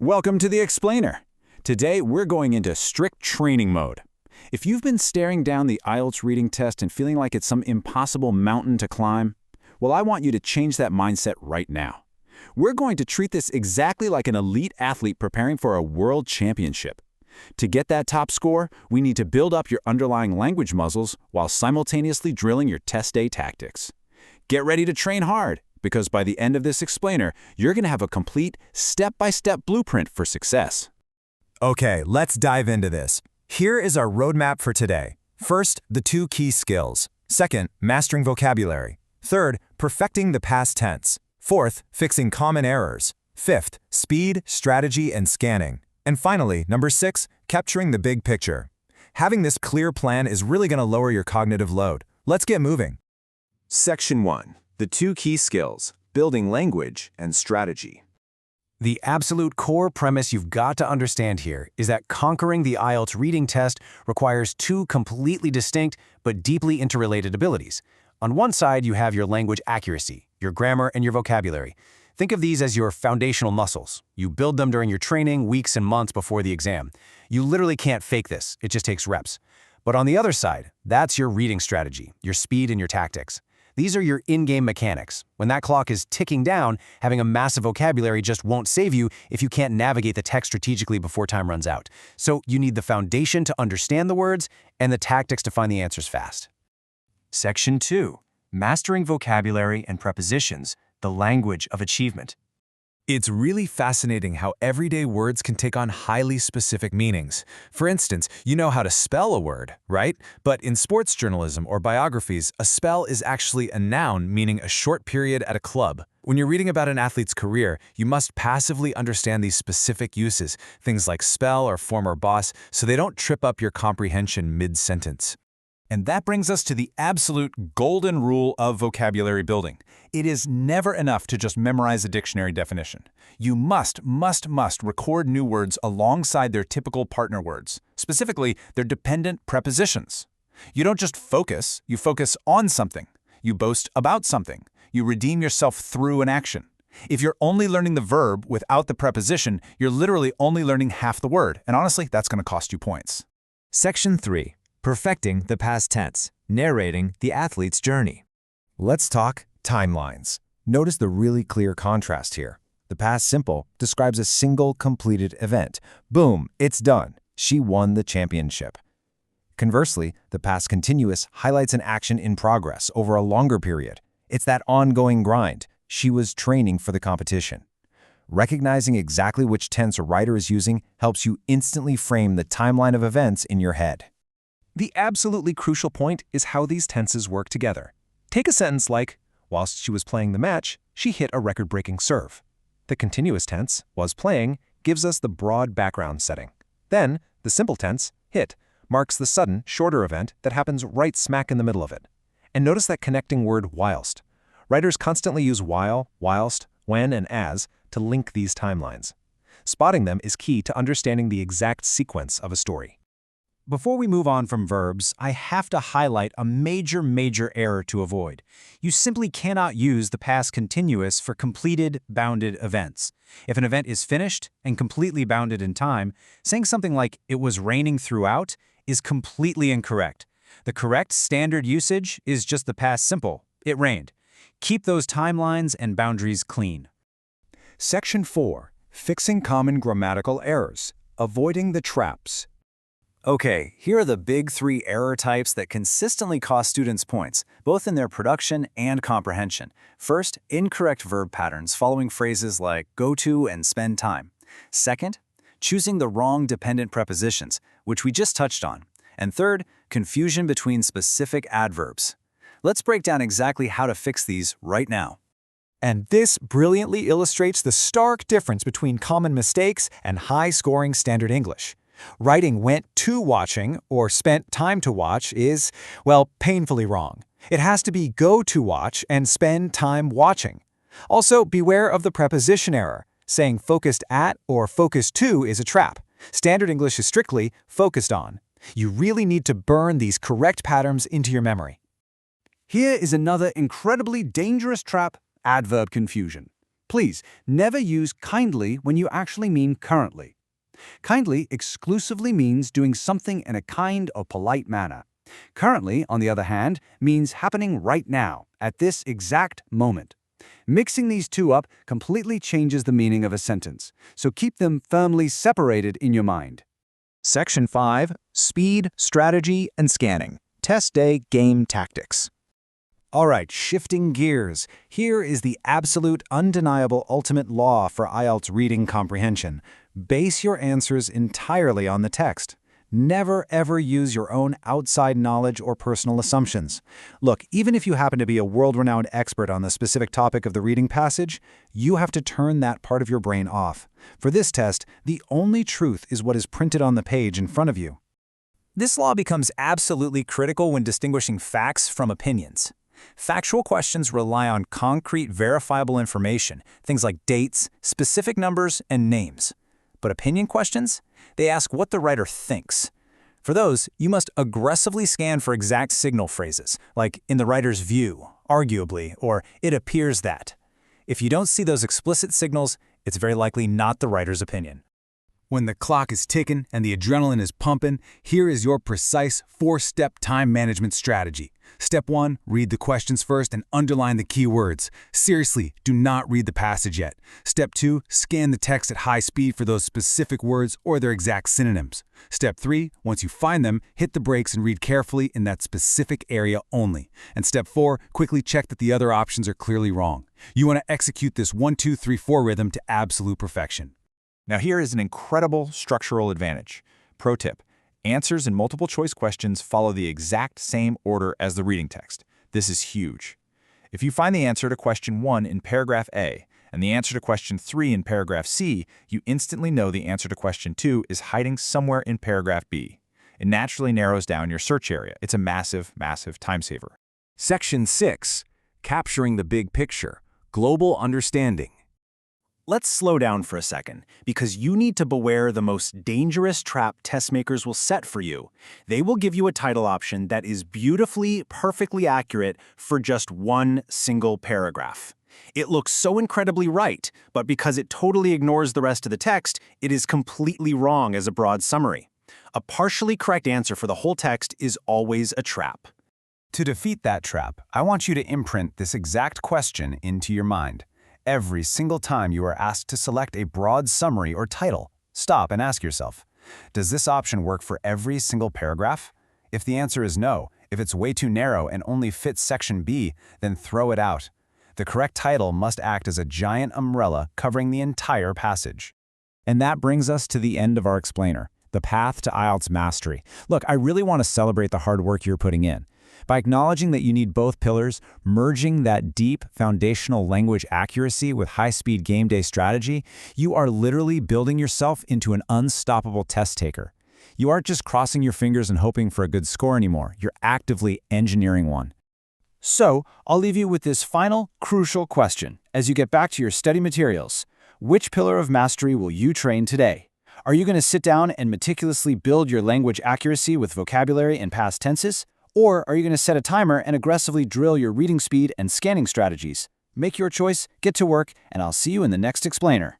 Welcome to the Explainer. Today we're going into strict training mode. If you've been staring down the IELTS reading test and feeling like it's some impossible mountain to climb, well, I want you to change that mindset right now. We're going to treat this exactly like an elite athlete preparing for a world championship. To get that top score, we need to build up your underlying language muscles while simultaneously drilling your test day tactics. Get ready to train hard, because by the end of this explainer, you're going to have a complete step-by-step blueprint for success. Okay, let's dive into this. Here is our roadmap for today. First, the 2 key skills. Second, mastering vocabulary. Third, perfecting the past tense. Fourth, fixing common errors. Fifth, speed, strategy, and scanning. And finally, number 6, capturing the big picture. Having this clear plan is really going to lower your cognitive load. Let's get moving. Section 1. The 2 key skills, building language and strategy. The absolute core premise you've got to understand here is that conquering the IELTS reading test requires 2 completely distinct but deeply interrelated abilities. On one side, you have your language accuracy, your grammar, and your vocabulary. Think of these as your foundational muscles. You build them during your training, weeks and months before the exam. You literally can't fake this. It just takes reps. But on the other side, that's your reading strategy, your speed and your tactics. These are your in-game mechanics. When that clock is ticking down, having a massive vocabulary just won't save you if you can't navigate the text strategically before time runs out. So you need the foundation to understand the words and the tactics to find the answers fast. Section 2. Mastering vocabulary and prepositions, the language of achievement. It's really fascinating how everyday words can take on highly specific meanings. For instance, you know how to spell a word, right? But in sports journalism or biographies, a spell is actually a noun meaning a short period at a club. When you're reading about an athlete's career, you must passively understand these specific uses, things like spell or former boss, so they don't trip up your comprehension mid-sentence. And that brings us to the absolute golden rule of vocabulary building. It is never enough to just memorize a dictionary definition. You must record new words alongside their typical partner words, specifically their dependent prepositions. You don't just focus, you focus on something. You boast about something. You redeem yourself through an action. If you're only learning the verb without the preposition, you're literally only learning half the word, and honestly, that's going to cost you points. Section 3. Perfecting the past tense, narrating the athlete's journey. Let's talk timelines. Notice the really clear contrast here. The past simple describes a single completed event. Boom, it's done. She won the championship. Conversely, the past continuous highlights an action in progress over a longer period. It's that ongoing grind. She was training for the competition. Recognizing exactly which tense a writer is using helps you instantly frame the timeline of events in your head. The absolutely crucial point is how these tenses work together. Take a sentence like, whilst she was playing the match, she hit a record-breaking serve. The continuous tense, was playing, gives us the broad background setting. Then, the simple tense, hit, marks the sudden, shorter event that happens right smack in the middle of it. And notice that connecting word whilst. Writers constantly use while, whilst, when, and as to link these timelines. Spotting them is key to understanding the exact sequence of a story. Before we move on from verbs, I have to highlight a major error to avoid. You simply cannot use the past continuous for completed, bounded events. If an event is finished and completely bounded in time, saying something like, "it was raining throughout," is completely incorrect. The correct standard usage is just the past simple, "it rained." Keep those timelines and boundaries clean. Section 4. Fixing common grammatical errors, avoiding the traps. Okay, here are the big 3 error types that consistently cost students points, both in their production and comprehension. First, incorrect verb patterns following phrases like go to and spend time. Second, choosing the wrong dependent prepositions, which we just touched on. And third, confusion between specific adverbs. Let's break down exactly how to fix these right now. And this brilliantly illustrates the stark difference between common mistakes and high-scoring standard English. Writing went to watching or spent time to watch is, well, painfully wrong. It has to be go to watch and spend time watching. Also, beware of the preposition error. Saying focused at or focused to is a trap. Standard English is strictly focused on. You really need to burn these correct patterns into your memory. Here is another incredibly dangerous trap, adverb confusion. Please, never use kindly when you actually mean currently. Kindly exclusively means doing something in a kind or polite manner. Currently, on the other hand, means happening right now, at this exact moment. Mixing these two up completely changes the meaning of a sentence, so keep them firmly separated in your mind. Section 5. Speed, Strategy, and Scanning. Test Day Game Tactics. All right, shifting gears. Here is the absolute, undeniable ultimate law for IELTS reading comprehension. Base your answers entirely on the text. Never, ever use your own outside knowledge or personal assumptions. Look, even if you happen to be a world-renowned expert on the specific topic of the reading passage, you have to turn that part of your brain off. For this test, the only truth is what is printed on the page in front of you. This law becomes absolutely critical when distinguishing facts from opinions. Factual questions rely on concrete, verifiable information, things like dates, specific numbers, and names. But opinion questions? They ask what the writer thinks. For those, you must aggressively scan for exact signal phrases, like in the writer's view, arguably, or it appears that. If you don't see those explicit signals, it's very likely not the writer's opinion. When the clock is ticking and the adrenaline is pumping, here is your precise 4-step time management strategy. Step 1, read the questions first and underline the key words. Seriously, do not read the passage yet. Step 2, scan the text at high speed for those specific words or their exact synonyms. Step 3, once you find them, hit the brakes and read carefully in that specific area only. And Step 4, quickly check that the other options are clearly wrong. You want to execute this 1, 2, 3, 4 rhythm to absolute perfection. Now here is an incredible structural advantage. Pro tip: answers in multiple choice questions follow the exact same order as the reading text. This is huge. If you find the answer to question 1 in paragraph A and the answer to question 3 in paragraph C, you instantly know the answer to question 2 is hiding somewhere in paragraph B. It naturally narrows down your search area. It's a massive, massive time saver. Section 6. Capturing the big picture. Global understanding. Let's slow down for a second, because you need to beware the most dangerous trap test makers will set for you. They will give you a title option that is beautifully, perfectly accurate for just one single paragraph. It looks so incredibly right, but because it totally ignores the rest of the text, it is completely wrong as a broad summary. A partially correct answer for the whole text is always a trap. To defeat that trap, I want you to imprint this exact question into your mind. Every single time you are asked to select a broad summary or title, stop and ask yourself, does this option work for every single paragraph? If the answer is no, if it's way too narrow and only fits section B, then throw it out. The correct title must act as a giant umbrella covering the entire passage. And that brings us to the end of our explainer, the path to IELTS mastery. Look, I really want to celebrate the hard work you're putting in. By acknowledging that you need both pillars, merging that deep foundational language accuracy with high-speed game day strategy, you are literally building yourself into an unstoppable test taker. You aren't just crossing your fingers and hoping for a good score anymore. You're actively engineering one. So, I'll leave you with this final, crucial question as you get back to your study materials. Which pillar of mastery will you train today? Are you going to sit down and meticulously build your language accuracy with vocabulary and past tenses? Or are you going to set a timer and aggressively drill your reading speed and scanning strategies? Make your choice, get to work, and I'll see you in the next explainer.